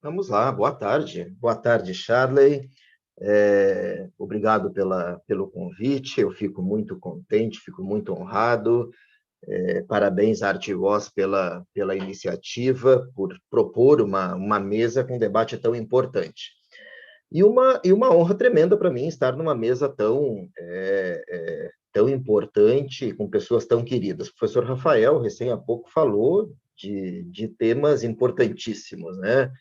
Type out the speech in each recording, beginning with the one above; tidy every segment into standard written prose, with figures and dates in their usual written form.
Vamos lá, boa tarde. Boa tarde, Charley. Obrigado pelo convite, eu fico muito contente, fico muito honrado. Parabéns à Artivoz pela iniciativa, por propor uma mesa com um debate tão importante. E uma honra tremenda para mim estar numa mesa tão importante, com pessoas tão queridas. O professor Rafael, recém há pouco, falou de temas importantíssimos, né?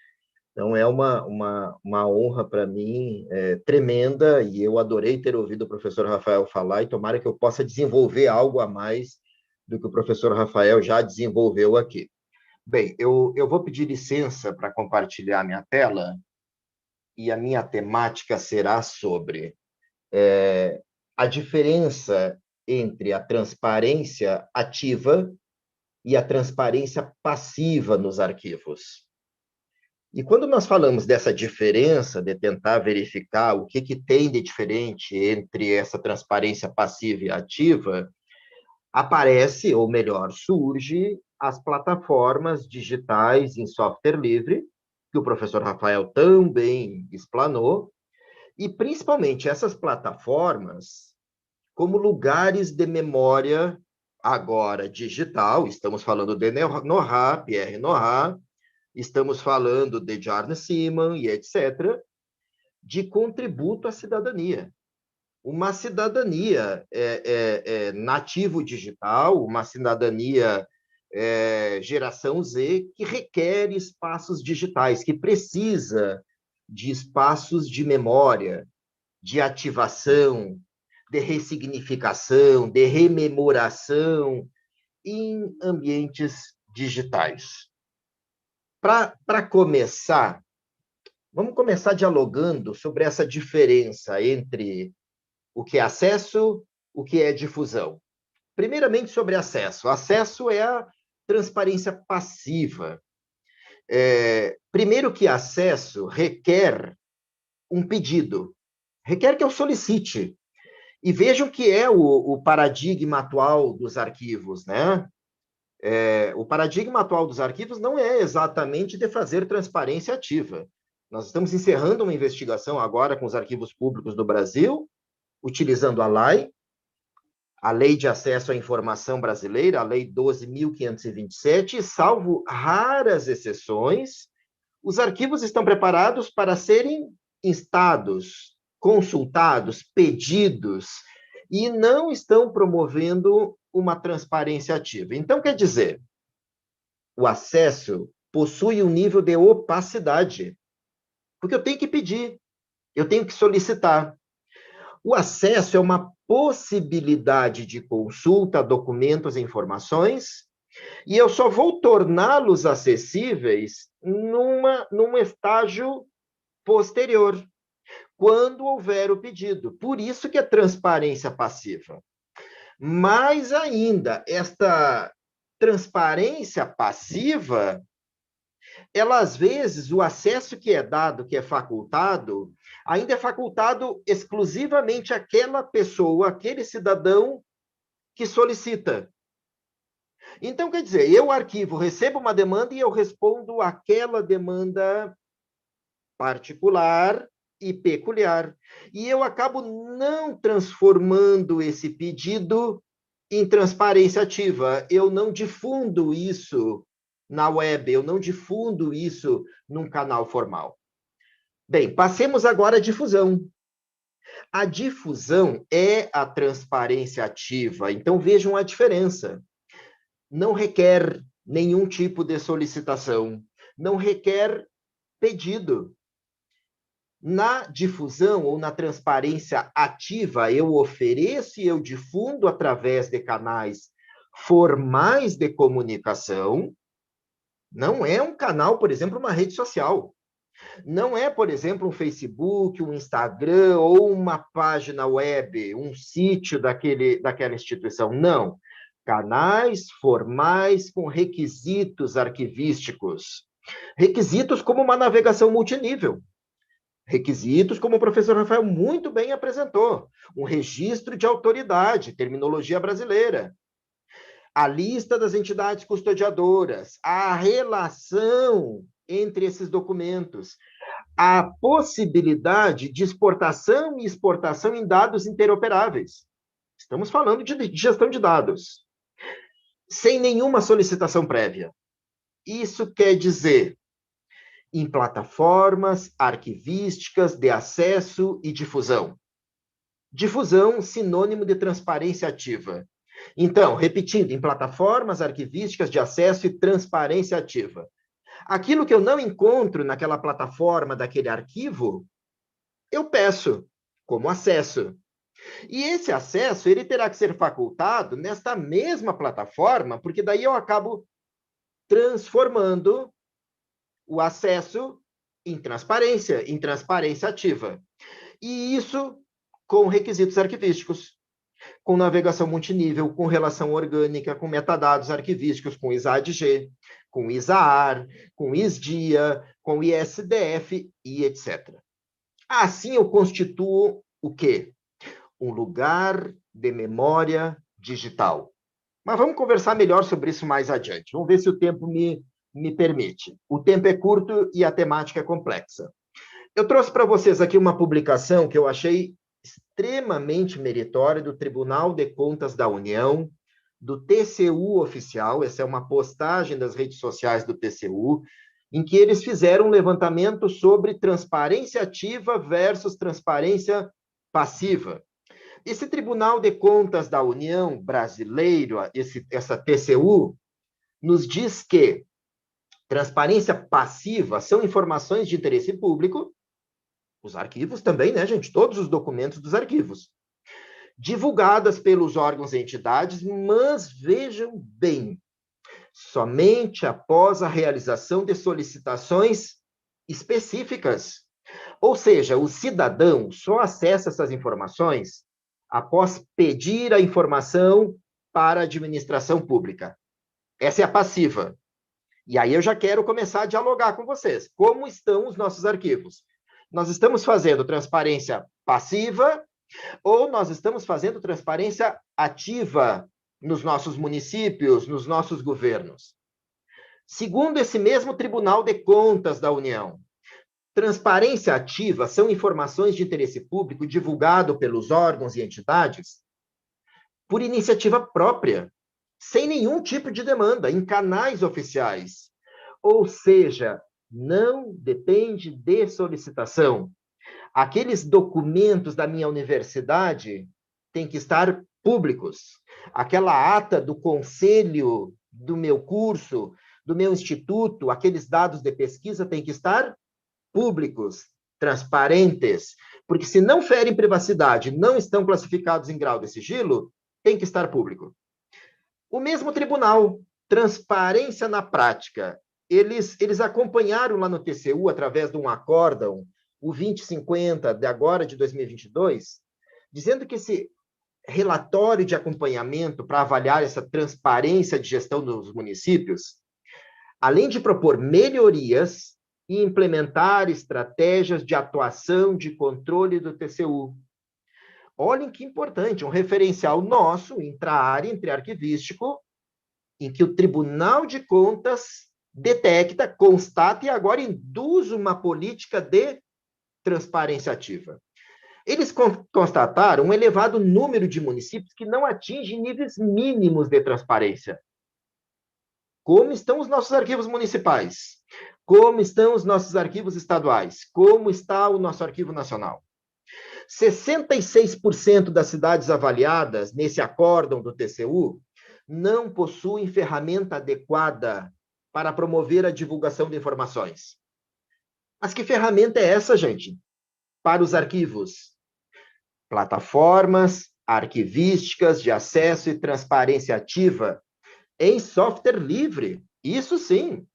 Então, é uma honra para mim tremenda, e eu adorei ter ouvido o professor Rafael falar, e tomara que eu possa desenvolver algo a mais do que o professor Rafael já desenvolveu aqui. Bem, eu vou pedir licença para compartilhar minha tela, e a minha temática será sobre a diferença entre a transparência ativa e a transparência passiva nos arquivos. E quando nós falamos dessa diferença, de tentar verificar o que tem de diferente entre essa transparência passiva e ativa, aparece, ou melhor, surge as plataformas digitais em software livre, que o professor Rafael também explanou, e principalmente essas plataformas como lugares de memória agora digital, estamos falando de Nohar, Pierre Nohar, estamos falando de Jarno Simon e etc., de contributo à cidadania. Uma cidadania nativo digital, uma cidadania geração Z, que requer espaços digitais, que precisa de espaços de memória, de ativação, de ressignificação, de rememoração em ambientes digitais. Para começar, vamos começar dialogando sobre essa diferença entre o que é acesso, o que é difusão. Primeiramente, sobre acesso. Acesso é a transparência passiva. Primeiro que acesso requer um pedido, requer que eu solicite. E vejam que é o paradigma atual dos arquivos, né? O paradigma atual dos arquivos não é exatamente de fazer transparência ativa. Nós estamos encerrando uma investigação agora com os arquivos públicos do Brasil, utilizando a LAI, a Lei de Acesso à Informação Brasileira, a Lei 12.527, e salvo raras exceções, os arquivos estão preparados para serem instados, consultados, pedidos, e não estão promovendo uma transparência ativa. Então, quer dizer, o acesso possui um nível de opacidade, porque eu tenho que pedir, eu tenho que solicitar. O acesso é uma possibilidade de consulta a documentos e informações, e eu só vou torná-los acessíveis num estágio posterior, quando houver o pedido. Por isso que é transparência passiva. Mais ainda, esta transparência passiva, ela, às vezes, o acesso que é dado, que é facultado, ainda é facultado exclusivamente àquela pessoa, aquele cidadão que solicita. Então, quer dizer, eu, arquivo, recebo uma demanda e eu respondo àquela demanda particular e peculiar. E eu acabo não transformando esse pedido em transparência ativa. Eu não difundo isso na web, eu não difundo isso num canal formal. Bem, passemos agora à difusão. A difusão é a transparência ativa, então vejam a diferença. Não requer nenhum tipo de solicitação, não requer pedido. Na difusão ou na transparência ativa, eu ofereço e eu difundo através de canais formais de comunicação. Não é um canal, por exemplo, uma rede social. Não é, por exemplo, um Facebook, um Instagram ou uma página web, um sítio daquela instituição. Não. Canais formais com requisitos arquivísticos. Requisitos como uma navegação multinível. Requisitos, como o professor Rafael muito bem apresentou, um registro de autoridade, terminologia brasileira, a lista das entidades custodiadoras, a relação entre esses documentos. A possibilidade de exportação e exportação em dados interoperáveis. Estamos falando de gestão de dados, sem nenhuma solicitação prévia. Isso quer dizer em plataformas arquivísticas de acesso e difusão. Difusão, sinônimo de transparência ativa. Então, repetindo, em plataformas arquivísticas de acesso e transparência ativa. Aquilo que eu não encontro naquela plataforma daquele arquivo, eu peço como acesso. E esse acesso, ele terá que ser facultado nesta mesma plataforma, porque daí eu acabo transformando o acesso em transparência ativa. E isso com requisitos arquivísticos, com navegação multinível, com relação orgânica, com metadados arquivísticos, com ISADG, com ISAAR, com ISDIA, com ISDF e etc. Assim eu constituo o quê? Um lugar de memória digital. Mas vamos conversar melhor sobre isso mais adiante. Vamos ver se o tempo me permite. O tempo é curto e a temática é complexa. Eu trouxe para vocês aqui uma publicação que eu achei extremamente meritória do Tribunal de Contas da União, do TCU oficial, essa é uma postagem das redes sociais do TCU, em que eles fizeram um levantamento sobre transparência ativa versus transparência passiva. Esse Tribunal de Contas da União brasileiro, essa TCU, nos diz que transparência passiva são informações de interesse público, os arquivos também, né, gente? Todos os documentos dos arquivos, divulgadas pelos órgãos e entidades, mas vejam bem, somente após a realização de solicitações específicas. Ou seja, o cidadão só acessa essas informações após pedir a informação para a administração pública. Essa é a passiva. E aí eu já quero começar a dialogar com vocês. Como estão os nossos arquivos? Nós estamos fazendo transparência passiva ou nós estamos fazendo transparência ativa nos nossos municípios, nos nossos governos? Segundo esse mesmo Tribunal de Contas da União, transparência ativa são informações de interesse público divulgado pelos órgãos e entidades por iniciativa própria, sem nenhum tipo de demanda, em canais oficiais. Ou seja, não depende de solicitação. Aqueles documentos da minha universidade têm que estar públicos. Aquela ata do conselho do meu curso, do meu instituto, aqueles dados de pesquisa têm que estar públicos, transparentes, porque se não ferem privacidade, não estão classificados em grau de sigilo, tem que estar público. O mesmo tribunal, transparência na prática, eles acompanharam lá no TCU, através de um acórdão, o 2050, de agora de 2022, dizendo que esse relatório de acompanhamento para avaliar essa transparência de gestão dos municípios, além de propor melhorias e implementar estratégias de atuação de controle do TCU. Olhem que importante, um referencial nosso, intra-área, entre arquivístico, em que o Tribunal de Contas detecta, constata e agora induz uma política de transparência ativa. Eles constataram um elevado número de municípios que não atingem níveis mínimos de transparência. Como estão os nossos arquivos municipais? Como estão os nossos arquivos estaduais? Como está o nosso arquivo nacional? 66% das cidades avaliadas nesse acórdão do TCU não possuem ferramenta adequada para promover a divulgação de informações. Mas que ferramenta é essa, gente? Para os arquivos? Plataformas arquivísticas de acesso e transparência ativa em software livre. Isso sim.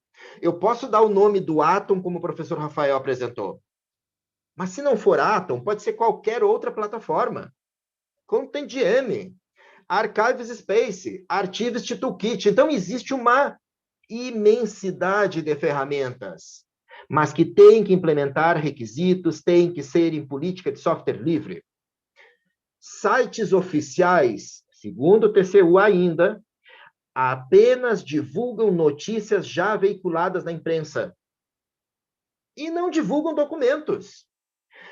Eu posso dar o nome do Atom, como o professor Rafael apresentou. Mas se não for Atom, pode ser qualquer outra plataforma. ContentM, Archives Space, Archivist Toolkit. Então, existe uma imensidade de ferramentas, mas que tem que implementar requisitos, tem que ser em política de software livre. Sites oficiais, segundo o TCU ainda, apenas divulgam notícias já veiculadas na imprensa. e não divulgam documentos.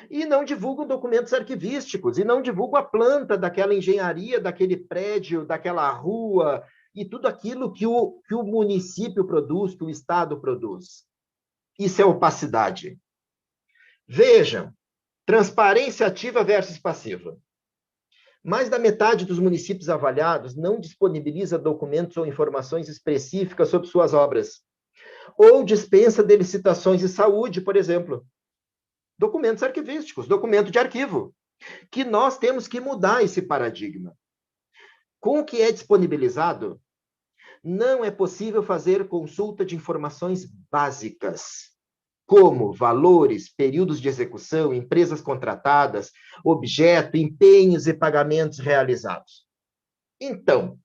E não divulgam documentos arquivísticos, e não divulgam a planta daquela engenharia, daquele prédio, daquela rua, e tudo aquilo que o município produz, que o Estado produz. Isso é opacidade. Vejam, transparência ativa versus passiva. Mais da metade dos municípios avaliados não disponibiliza documentos ou informações específicas sobre suas obras, ou dispensa de licitações de saúde, por exemplo. Documentos arquivísticos, documento de arquivo, que nós temos que mudar esse paradigma. Com o que é disponibilizado, não é possível fazer consulta de informações básicas, como valores, períodos de execução, empresas contratadas, objeto, empenhos e pagamentos realizados. Então,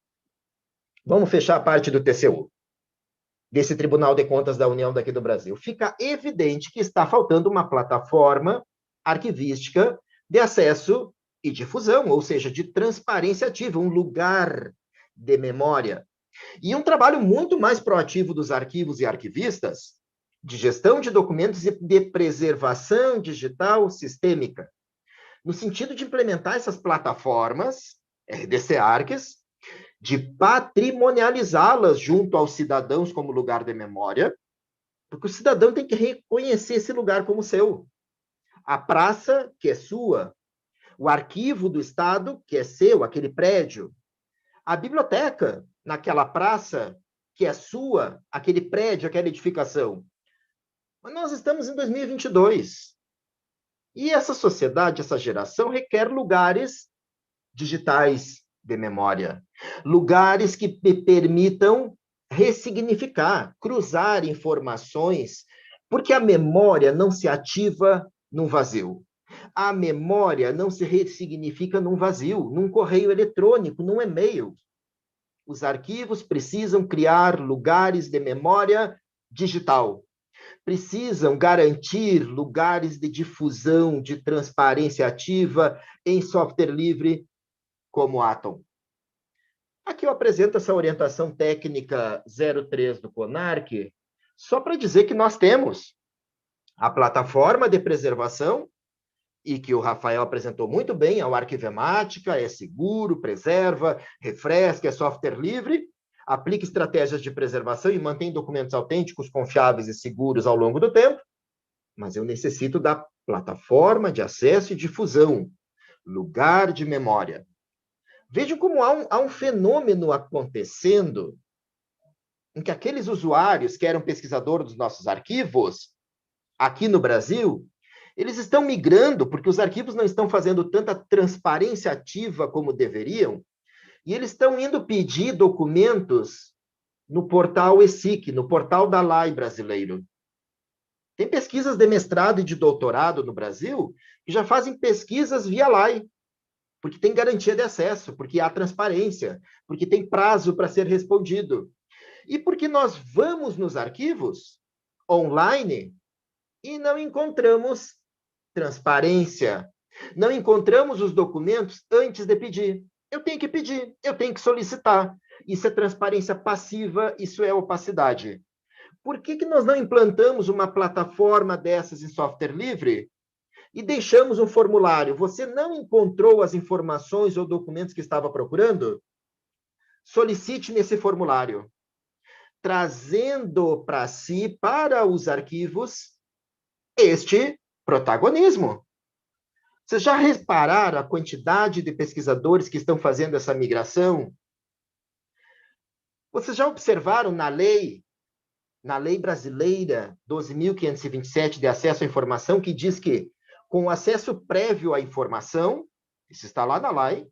vamos fechar a parte do TCU, desse Tribunal de Contas da União daqui do Brasil. Fica evidente que está faltando uma plataforma arquivística de acesso e difusão, ou seja, de transparência ativa, um lugar de memória. E um trabalho muito mais proativo dos arquivos e arquivistas, de gestão de documentos e de preservação digital sistêmica, no sentido de implementar essas plataformas, RDC Arques, de patrimonializá-las junto aos cidadãos como lugar de memória, porque o cidadão tem que reconhecer esse lugar como seu. A praça, que é sua, o arquivo do Estado, que é seu, aquele prédio, a biblioteca, naquela praça, que é sua, aquele prédio, aquela edificação. Mas nós estamos em 2022. E essa sociedade, essa geração, requer lugares digitais de memória. Lugares que me permitam ressignificar, cruzar informações, porque a memória não se ativa num vazio. A memória não se ressignifica num vazio, num correio eletrônico, num e-mail. Os arquivos precisam criar lugares de memória digital. Precisam garantir lugares de difusão, de transparência ativa em software livre como Atom. Aqui eu apresento essa orientação técnica 03 do CONARC, só para dizer que nós temos a plataforma de preservação, e que o Rafael apresentou muito bem, é o Arquivemática, é seguro, preserva, refresca, é software livre, aplica estratégias de preservação e mantém documentos autênticos, confiáveis e seguros ao longo do tempo, mas eu necessito da plataforma de acesso e difusão, lugar de memória. Vejam como há um fenômeno acontecendo em que aqueles usuários que eram pesquisadores dos nossos arquivos, aqui no Brasil, eles estão migrando porque os arquivos não estão fazendo tanta transparência ativa como deveriam, e eles estão indo pedir documentos no portal ESIC, no portal da LAI brasileiro. Tem pesquisas de mestrado e de doutorado no Brasil que já fazem pesquisas via LAI, porque tem garantia de acesso, porque há transparência, porque tem prazo para ser respondido. E porque nós vamos nos arquivos online e não encontramos transparência, não encontramos os documentos antes de pedir. Eu tenho que pedir, eu tenho que solicitar. Isso é transparência passiva, isso é opacidade. Por que nós não implantamos uma plataforma dessas em software livre e deixamos um formulário? Você não encontrou as informações ou documentos que estava procurando? Solicite nesse formulário, trazendo para si, para os arquivos, este protagonismo. Vocês já repararam a quantidade de pesquisadores que estão fazendo essa migração? Vocês já observaram na lei brasileira 12.527 de acesso à informação, que diz que, com acesso prévio à informação, isso está lá na lei,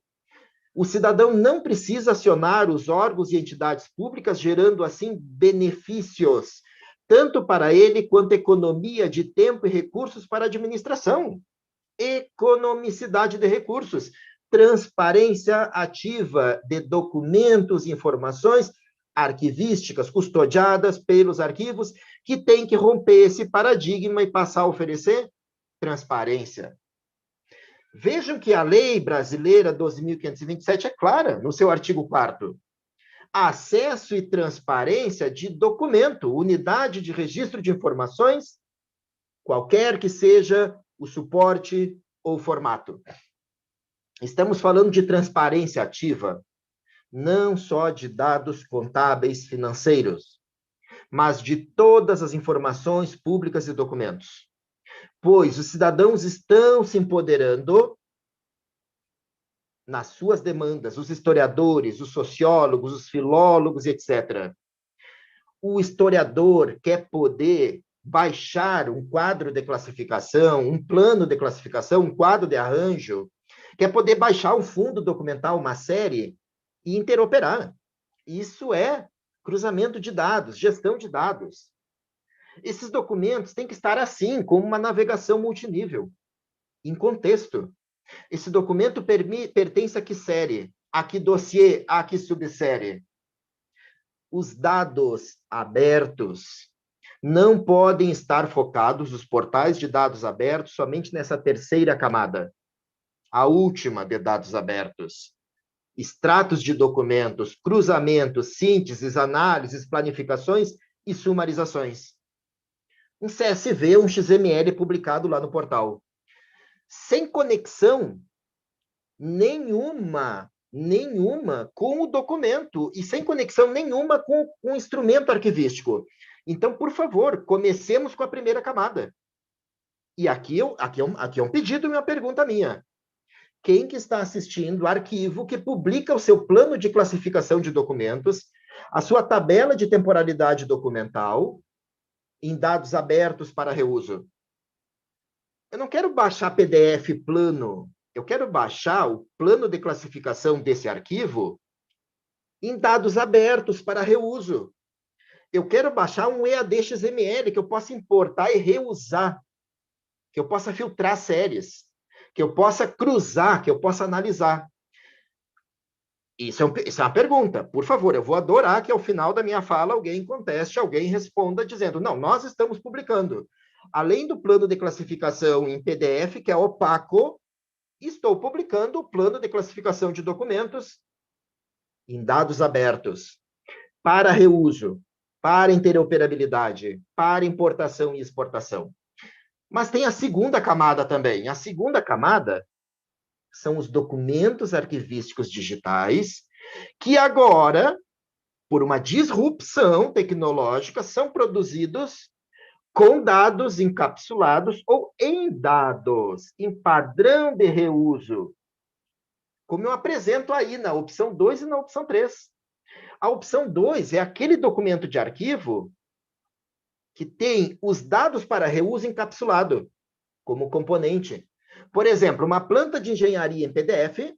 o cidadão não precisa acionar os órgãos e entidades públicas, gerando, assim, benefícios, tanto para ele quanto economia de tempo e recursos para a administração. Economicidade de recursos, transparência ativa de documentos e informações arquivísticas custodiadas pelos arquivos, que tem que romper esse paradigma e passar a oferecer transparência. Vejam que a lei brasileira 12.527 é clara no seu artigo 4º. Acesso e transparência de documento, unidade de registro de informações qualquer que seja o suporte ou formato. Estamos falando de transparência ativa, não só de dados contábeis financeiros, mas de todas as informações públicas e documentos. Pois os cidadãos estão se empoderando nas suas demandas, os historiadores, os sociólogos, os filólogos, etc. O historiador quer poder baixar um quadro de classificação, um plano de classificação, um quadro de arranjo, quer poder baixar um fundo documental, uma série, e interoperar. Isso é cruzamento de dados, gestão de dados. Esses documentos têm que estar assim, como uma navegação multinível, em contexto. Esse documento pertence a que série? A que dossiê? A que subsérie? Os dados abertos não podem estar focados, os portais de dados abertos, somente nessa terceira camada, a última de dados abertos. Extratos de documentos, cruzamentos, sínteses, análises, planificações e sumarizações. Um CSV, um XML publicado lá no portal. Sem conexão nenhuma com o documento e sem conexão nenhuma com o instrumento arquivístico. Então, por favor, comecemos com a primeira camada. E aqui é um pedido e uma pergunta minha. Quem que está assistindo arquivo que publica o seu plano de classificação de documentos, a sua tabela de temporalidade documental, em dados abertos para reuso? Eu não quero baixar PDF plano, eu quero baixar o plano de classificação desse arquivo em dados abertos para reuso. Eu quero baixar um EAD XML que eu possa importar e reusar, que eu possa filtrar séries, que eu possa cruzar, que eu possa analisar. Isso é uma pergunta. Por favor, eu vou adorar que ao final da minha fala alguém conteste, alguém responda dizendo, não, nós estamos publicando. Além do plano de classificação em PDF, que é opaco, estou publicando o plano de classificação de documentos em dados abertos, para reuso, para interoperabilidade, para importação e exportação. Mas tem a segunda camada também. A segunda camada são os documentos arquivísticos digitais, que agora, por uma disrupção tecnológica, são produzidos com dados encapsulados ou em dados, em padrão de reuso, como eu apresento aí na opção 2 e na opção 3. A opção 2 é aquele documento de arquivo que tem os dados para reuso encapsulado como componente. Por exemplo, uma planta de engenharia em PDF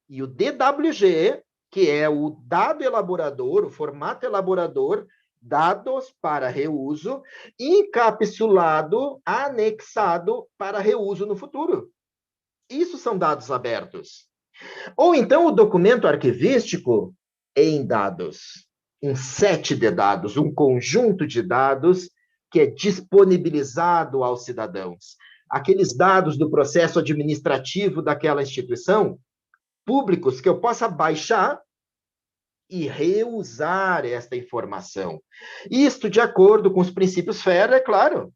e o DWG, que é o dado elaborador, o formato elaborador, dados para reuso, encapsulado, anexado para reuso no futuro. Isso são dados abertos. Ou então o documento arquivístico em dados, um set de dados, um conjunto de dados que é disponibilizado aos cidadãos. Aqueles dados do processo administrativo daquela instituição, públicos, que eu possa baixar e reusar esta informação. Isto de acordo com os princípios FAIR, é claro.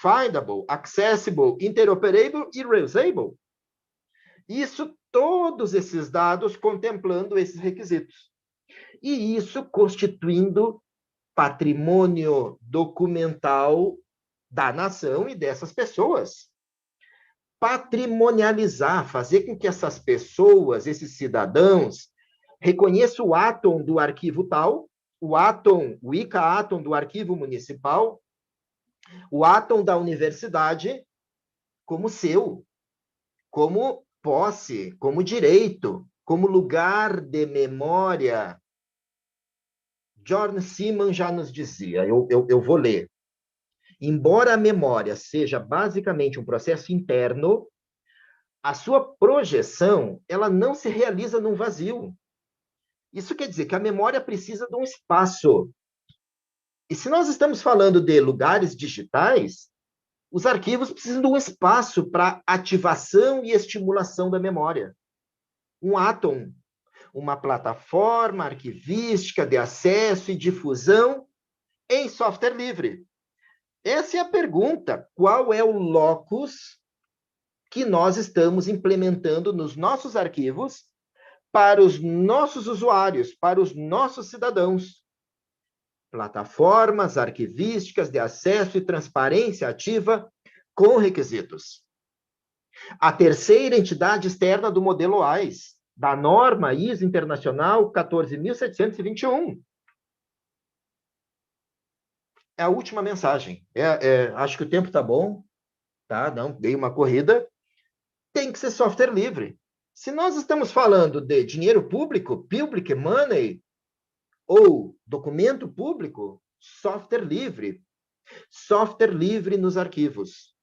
Findable, accessible, interoperable e reusable. Isso, todos esses dados contemplando esses requisitos. E isso constituindo patrimônio documental da nação e dessas pessoas. Patrimonializar, fazer com que essas pessoas, esses cidadãos, reconheçam o átom do arquivo tal, o ICA-átom do arquivo municipal, o átom da universidade como seu, como posse, como direito, como lugar de memória. John Seaman já nos dizia, eu vou ler. Embora a memória seja basicamente um processo interno, a sua projeção, ela não se realiza num vazio. Isso quer dizer que a memória precisa de um espaço. E se nós estamos falando de lugares digitais, os arquivos precisam de um espaço para ativação e estimulação da memória. Um átom, uma plataforma arquivística de acesso e difusão em software livre. Essa é a pergunta. Qual é o locus que nós estamos implementando nos nossos arquivos para os nossos usuários, para os nossos cidadãos? Plataformas arquivísticas de acesso e transparência ativa com requisitos. A terceira entidade externa do modelo AIS, da norma ISO Internacional 14.721. É a última mensagem. Acho que o tempo está bom, tá? Não, dei uma corrida. Tem que ser software livre. Se nós estamos falando de dinheiro público, public money, ou documento público, software livre. Software livre nos arquivos.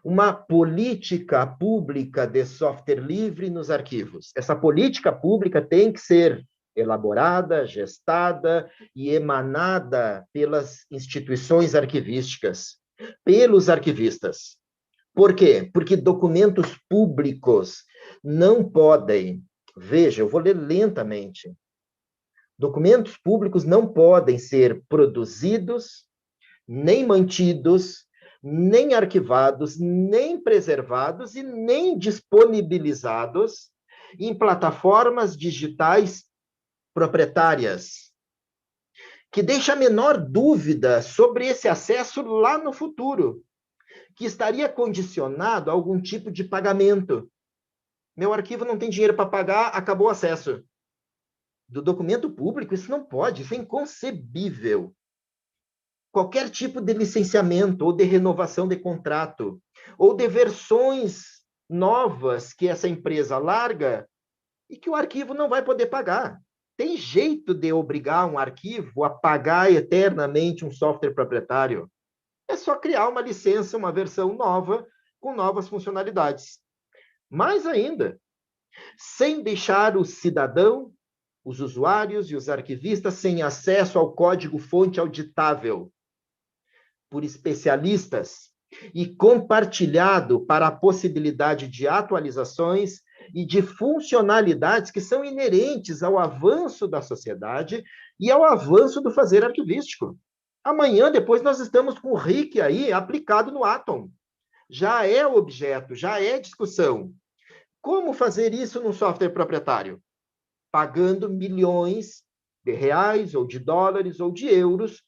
Uma política pública de software livre nos arquivos. Essa política pública tem que ser elaborada, gestada e emanada pelas instituições arquivísticas, pelos arquivistas. Por quê? Porque documentos públicos não podem, veja, eu vou ler lentamente. Documentos públicos não podem ser produzidos, nem mantidos, nem arquivados, nem preservados e nem disponibilizados em plataformas digitais proprietárias, que deixa a menor dúvida sobre esse acesso lá no futuro, que estaria condicionado a algum tipo de pagamento. Meu arquivo não tem dinheiro para pagar, acabou o acesso. Do documento público, isso não pode, isso é inconcebível. Qualquer tipo de licenciamento ou de renovação de contrato, ou de versões novas que essa empresa larga e que o arquivo não vai poder pagar. Tem jeito de obrigar um arquivo a pagar eternamente um software proprietário? É só criar uma licença, uma versão nova, com novas funcionalidades. Mais ainda, sem deixar o cidadão, os usuários e os arquivistas sem acesso ao código-fonte auditável por especialistas e compartilhado para a possibilidade de atualizações e de funcionalidades que são inerentes ao avanço da sociedade e ao avanço do fazer arquivístico. Amanhã, depois, nós estamos com o RIC aí aplicado no Atom. Já é objeto, já é discussão. Como fazer isso num software proprietário? Pagando milhões de reais, ou de dólares, ou de euros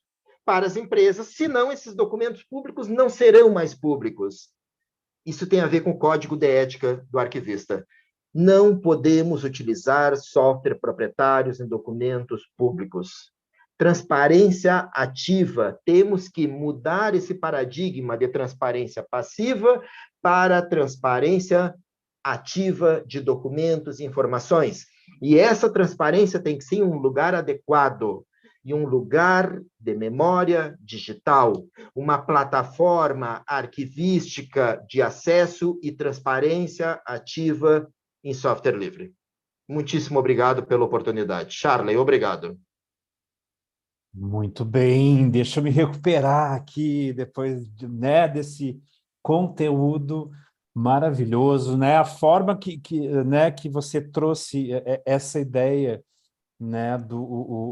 para as empresas, senão esses documentos públicos não serão mais públicos. Isso tem a ver com o código de ética do arquivista. Não podemos utilizar software proprietários em documentos públicos. Transparência ativa. Temos que mudar esse paradigma de transparência passiva para transparência ativa de documentos e informações. E essa transparência tem que ser em um lugar adequado, em um lugar de memória digital, uma plataforma arquivística de acesso e transparência ativa em software livre. Muitíssimo obrigado pela oportunidade. Charley, obrigado. Muito bem, deixa eu me recuperar aqui depois né, desse conteúdo maravilhoso, né? A forma né, que você trouxe essa ideia né,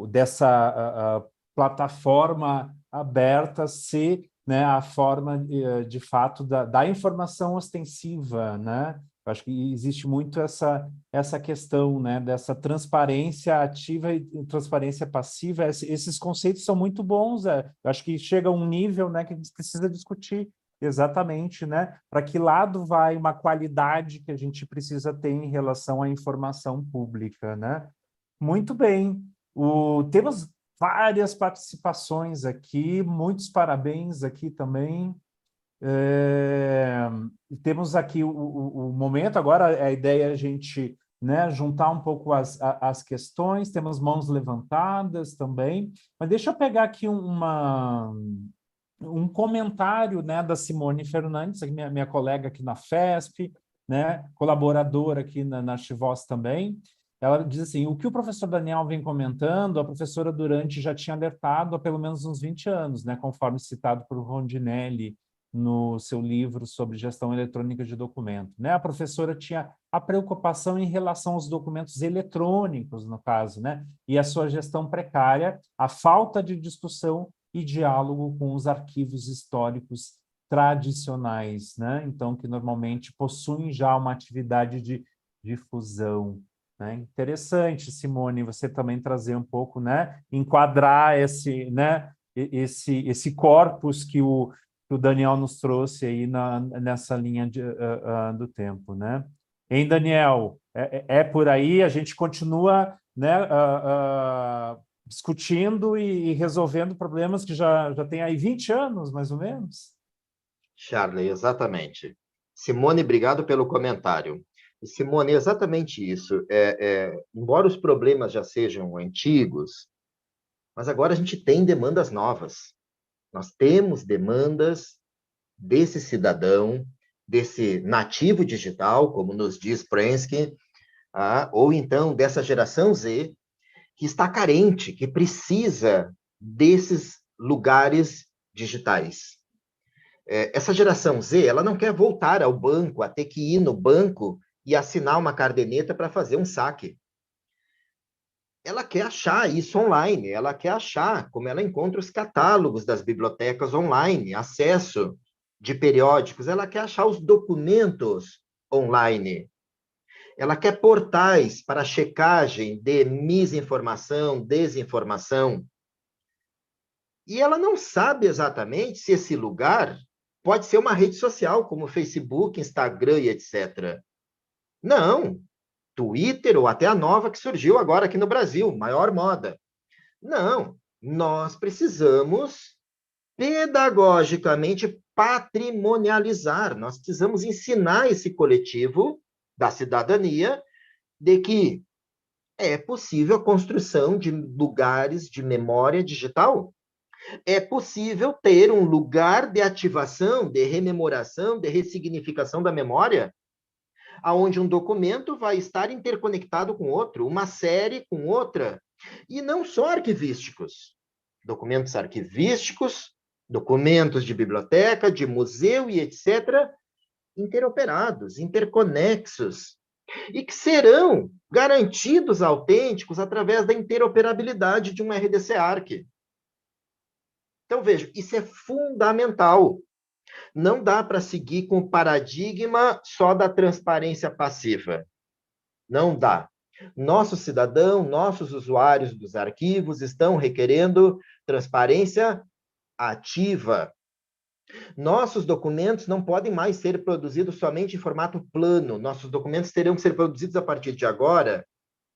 dessa plataforma aberta ser né, a forma, de fato, da informação ostensiva, né? Eu acho que existe muito essa questão né, dessa transparência ativa e transparência passiva. Esses conceitos são muito bons. Eu acho que chega a um nível né, que a gente precisa discutir exatamente, né? Para que lado vai uma qualidade que a gente precisa ter em relação à informação pública, né? Muito bem. Temos várias participações aqui, muitos parabéns aqui também. Temos aqui o momento, agora a ideia é a gente né, juntar um pouco as questões, temos mãos levantadas também, mas deixa eu pegar aqui um comentário né, da Simone Fernandes, minha colega aqui na FESP, né, colaboradora aqui na Chivos também. Ela diz assim, o que o professor Daniel vem comentando, a professora Durante já tinha alertado há pelo menos uns 20 anos, né, conforme citado por Rondinelli no seu livro sobre gestão eletrônica de documento. Né? A professora tinha a preocupação em relação aos documentos eletrônicos, no caso, né? E a sua gestão precária, a falta de discussão e diálogo com os arquivos históricos tradicionais, né? Então, que normalmente possuem já uma atividade de difusão. Né? Interessante, Simone, você também trazer um pouco, né? Enquadrar esse, né? esse corpus que o Daniel nos trouxe aí nessa linha do tempo, né? Hein, Daniel? É por aí, a gente continua, né, discutindo e resolvendo problemas que já tem aí 20 anos, mais ou menos. Charlie, exatamente. Simone, obrigado pelo comentário. Simone, exatamente isso. Embora os problemas já sejam antigos, mas agora a gente tem demandas novas. Nós temos demandas desse cidadão, desse nativo digital, como nos diz Prensky, ou então dessa geração Z, que está carente, que precisa desses lugares digitais. Essa geração Z, ela não quer voltar ao banco, a ter que ir no banco e assinar uma caderneta para fazer um saque. Ela quer achar isso online, ela quer achar como ela encontra os catálogos das bibliotecas online, acesso de periódicos, ela quer achar os documentos online. Ela quer portais para checagem de misinformação, desinformação. E ela não sabe exatamente se esse lugar pode ser uma rede social, como Facebook, Instagram e etc. Não. Twitter, ou até a nova que surgiu agora aqui no Brasil, maior moda. Não. Nós precisamos pedagogicamente patrimonializar. Nós precisamos ensinar esse coletivo da cidadania de que é possível a construção de lugares de memória digital. É possível ter um lugar de ativação, de rememoração, de ressignificação da memória, aonde um documento vai estar interconectado com outro, uma série com outra, e não só arquivísticos. Documentos arquivísticos, documentos de biblioteca, de museu e etc., interoperados, interconexos, e que serão garantidos autênticos através da interoperabilidade de um RDC-ARC. Então, veja, isso é fundamental. Não dá para seguir com o paradigma só da transparência passiva. Não dá. Nossos cidadãos, nossos usuários dos arquivos estão requerendo transparência ativa. Nossos documentos não podem mais ser produzidos somente em formato plano. Nossos documentos terão que ser produzidos a partir de agora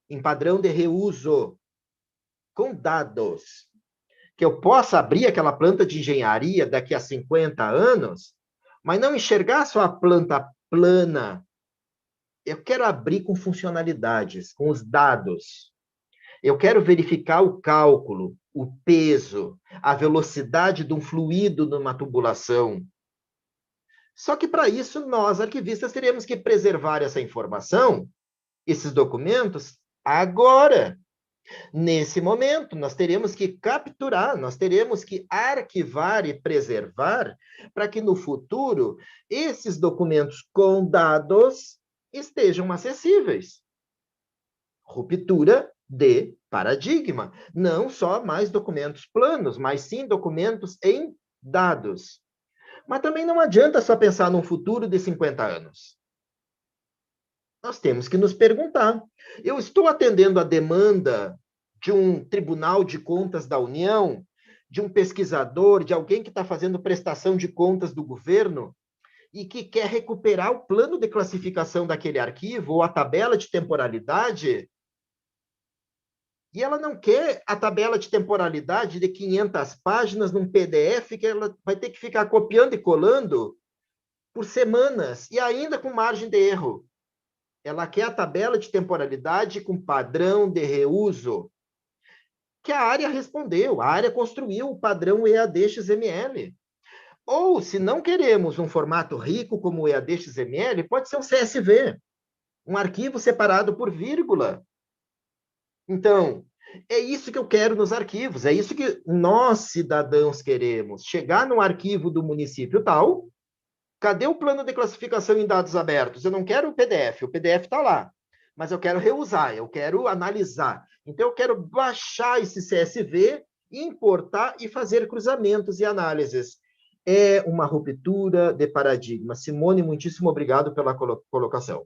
em padrão de reuso, com dados. Que eu possa abrir aquela planta de engenharia daqui a 50 anos, mas não enxergar só a planta plana. Eu quero abrir com funcionalidades, com os dados. Eu quero verificar o cálculo, o peso, a velocidade de um fluido numa tubulação. Só que, para isso, nós, arquivistas, teremos que preservar essa informação, esses documentos, agora. Nesse momento, nós teremos que capturar, nós teremos que arquivar e preservar para que no futuro esses documentos com dados estejam acessíveis. Ruptura de paradigma. Não só mais documentos planos, mas sim documentos em dados. Mas também não adianta só pensar num futuro de 50 anos. Nós temos que nos perguntar, eu estou atendendo a demanda de um Tribunal de Contas da União, de um pesquisador, de alguém que está fazendo prestação de contas do governo e que quer recuperar o plano de classificação daquele arquivo ou a tabela de temporalidade? E ela não quer a tabela de temporalidade de 500 páginas num PDF que ela vai ter que ficar copiando e colando por semanas e ainda com margem de erro. Ela quer a tabela de temporalidade com padrão de reuso, que a área respondeu, a área construiu o padrão EAD XML. Ou, se não queremos um formato rico como o EAD XML, pode ser um CSV, um arquivo separado por vírgula. Então, é isso que eu quero nos arquivos, é isso que nós, cidadãos, queremos. Chegar no arquivo do município tal, cadê o plano de classificação em dados abertos? Eu não quero o PDF está lá, mas eu quero reusar, eu quero analisar. Então, eu quero baixar esse CSV importar e fazer cruzamentos e análises. É uma ruptura de paradigma. Simone, muitíssimo obrigado pela colocação.